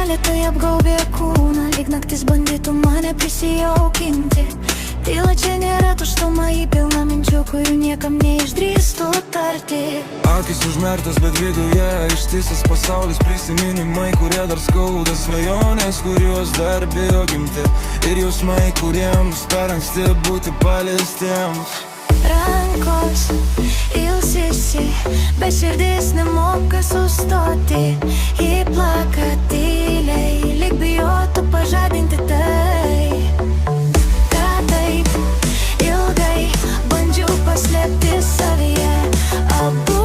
lėtai apgaubė kūną, lyg naktis bandytų mane prisijaukinti. Tyla čia nėra tuštuma, į pilną minčių, kurių niekam neišdrįstų tarti. Akis užmerktos, bet viduje ištisas pasaulis, prisiminimai, kurie dar skauda, svajonės, kuriuos dar bijo gimti, ir jausmai, kuriems per anksti būti paliestiems. Rankos ilsisi, bet širdis nemoka sustoti. Ji plaka tyliai, lyg bijotų pažadinti tai, ką taip ilgai bandžiau paslėpti savyje abu.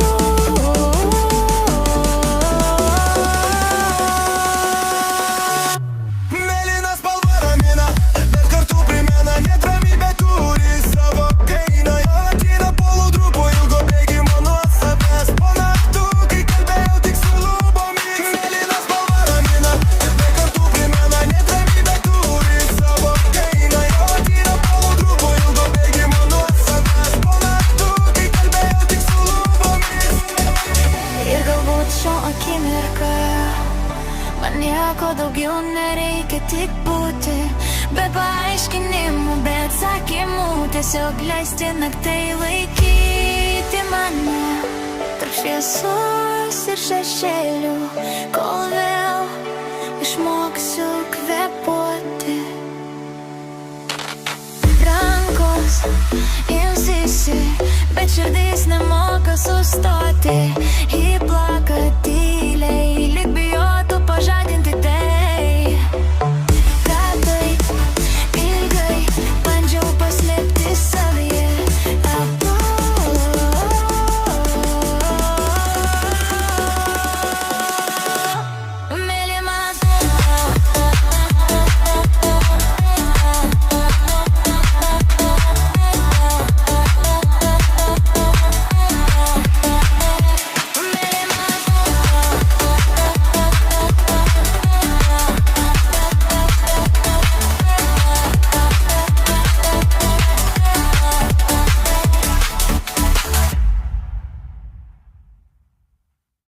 Mėlyna spalva ramina, bet kartu primena, net ramybė turi savo kainą. Ateina po audrų, po ilgo bėgimo nuo savęs, po naktų, kai kalbėjau tik su lūpomis. Mėlyna spalva ramina, bet kartu primena, net ramybė turi savo kainą. Ateina po audrų, po ilgo bėgimo nuo savęs, po naktų, kai kalbėjau tik su lūpomis. Ir galbūt šio akimirką man nieko daugiau nereikia, tik būti be paaiškinimų, be atsakymų. Tiesiog leisti naktai laikyti mane tarp šviesos ir šešėlių, kol vėl išmoksiu